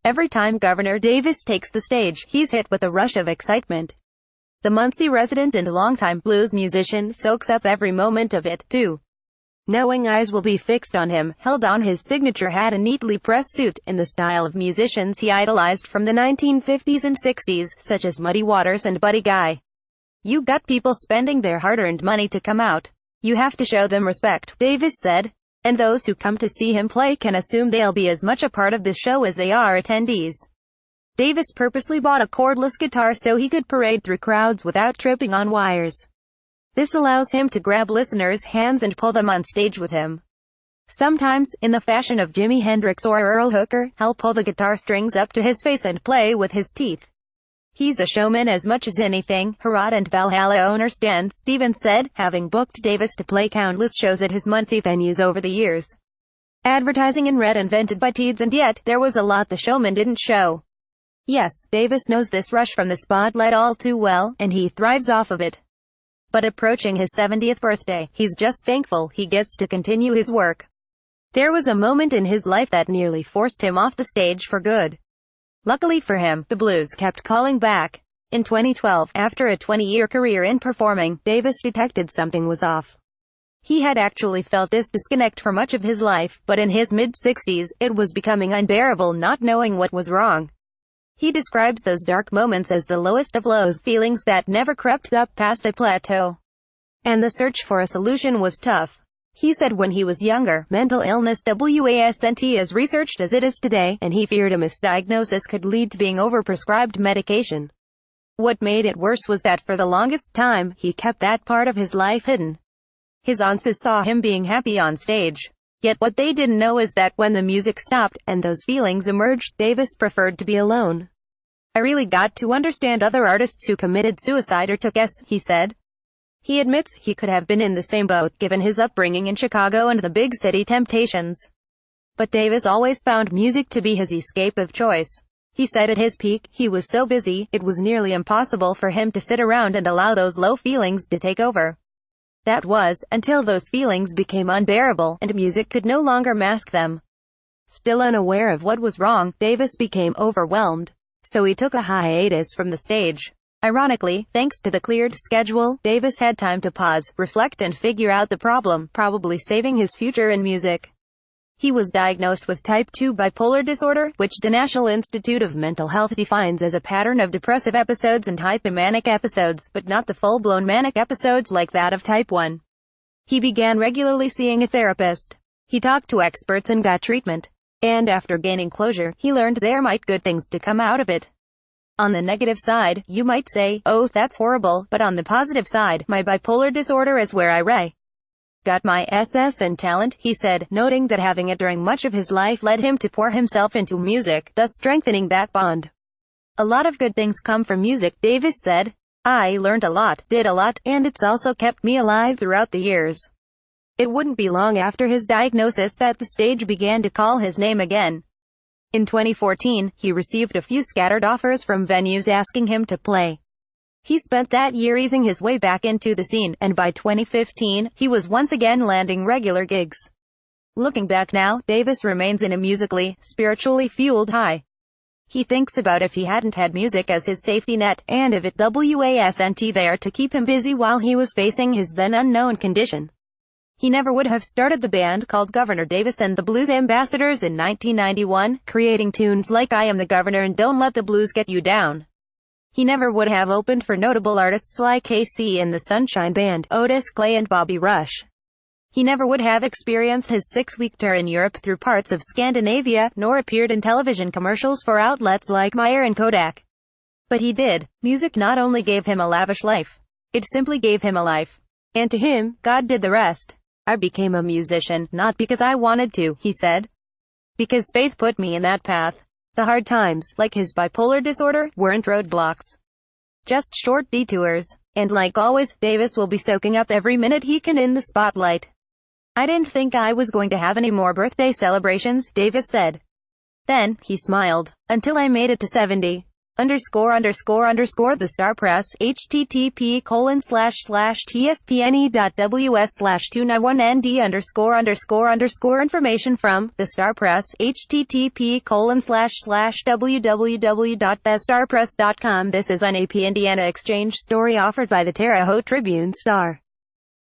Every time Governor Davis takes the stage, he's hit with a rush of excitement. The Muncie resident and longtime blues musician soaks up every moment of it, too. Knowing eyes will be fixed on him, held on his signature hat and neatly pressed suit, in the style of musicians he idolized from the 1950s and 60s, such as Muddy Waters and Buddy Guy. You got people spending their hard-earned money to come out. You have to show them respect, Davis said. And those who come to see him play can assume they'll be as much a part of the show as they are attendees. Davis purposely bought a cordless guitar so he could parade through crowds without tripping on wires. This allows him to grab listeners' hands and pull them on stage with him. Sometimes, in the fashion of Jimi Hendrix or Earl Hooker, he'll pull the guitar strings up to his face and play with his teeth. He's a showman as much as anything, Harrod and Valhalla owner Stan Stevens said, having booked Davis to play countless shows at his Muncie venues over the years. Advertising and red invented by Teeds, and yet, there was a lot the showman didn't show. Yes, Davis knows this rush from the spotlight all too well, and he thrives off of it. But approaching his 70th birthday, he's just thankful he gets to continue his work. There was a moment in his life that nearly forced him off the stage for good. Luckily for him, the blues kept calling back. In 2012, after a 20-year career in performing, Davis detected something was off. He had actually felt this disconnect for much of his life, but in his mid-60s, it was becoming unbearable not knowing what was wrong. He describes those dark moments as the lowest of lows, feelings that never crept up past a plateau. And the search for a solution was tough. He said when he was younger, mental illness wasn't as researched as it is today, and he feared a misdiagnosis could lead to being overprescribed medication. What made it worse was that for the longest time, he kept that part of his life hidden. His aunts saw him being happy on stage. Yet what they didn't know is that when the music stopped, and those feelings emerged, Davis preferred to be alone. I really got to understand other artists who committed suicide or took S, he said. He admits he could have been in the same boat, given his upbringing in Chicago and the big city temptations. But Davis always found music to be his escape of choice. He said at his peak, he was so busy, it was nearly impossible for him to sit around and allow those low feelings to take over. That was, until those feelings became unbearable, and music could no longer mask them. Still unaware of what was wrong, Davis became overwhelmed. So he took a hiatus from the stage. Ironically, thanks to the cleared schedule, Davis had time to pause, reflect and figure out the problem, probably saving his future in music. He was diagnosed with type 2 bipolar disorder, which the National Institute of Mental Health defines as a pattern of depressive episodes and hypomanic episodes, but not the full-blown manic episodes like that of type 1. He began regularly seeing a therapist. He talked to experts and got treatment. And after gaining closure, he learned there might good things to come out of it. On the negative side, you might say, oh, that's horrible, but on the positive side, my bipolar disorder is where I got my SS and talent, he said, noting that having it during much of his life led him to pour himself into music, thus strengthening that bond. A lot of good things come from music, Davis said. I learned a lot, did a lot, and it's also kept me alive throughout the years. It wouldn't be long after his diagnosis that the stage began to call his name again. In 2014, he received a few scattered offers from venues asking him to play. He spent that year easing his way back into the scene, and by 2015, he was once again landing regular gigs. Looking back now, Davis remains in a musically, spiritually fueled high. He thinks about if he hadn't had music as his safety net, and if it wasn't there to keep him busy while he was facing his then unknown condition. He never would have started the band called Governor Davis and the Blues Ambassadors in 1991, creating tunes like I Am the Governor and Don't Let the Blues Get You Down. He never would have opened for notable artists like KC and the Sunshine Band, Otis Clay and Bobby Rush. He never would have experienced his 6-week tour in Europe through parts of Scandinavia, nor appeared in television commercials for outlets like Meyer and Kodak. But he did. Music not only gave him a lavish life, it simply gave him a life. And to him, God did the rest. I became a musician, not because I wanted to, he said. Because faith put me in that path. The hard times, like his bipolar disorder, weren't roadblocks. Just short detours. And like always, Davis will be soaking up every minute he can in the spotlight. I didn't think I was going to have any more birthday celebrations, Davis said. Then, he smiled. Until I made it to 70. The Star Press, http://tspne.ws/291nd___. Information from The Star Press, http://www.thestarpress.com. This is an AP Indiana Exchange story offered by the Terre Haute Tribune Star.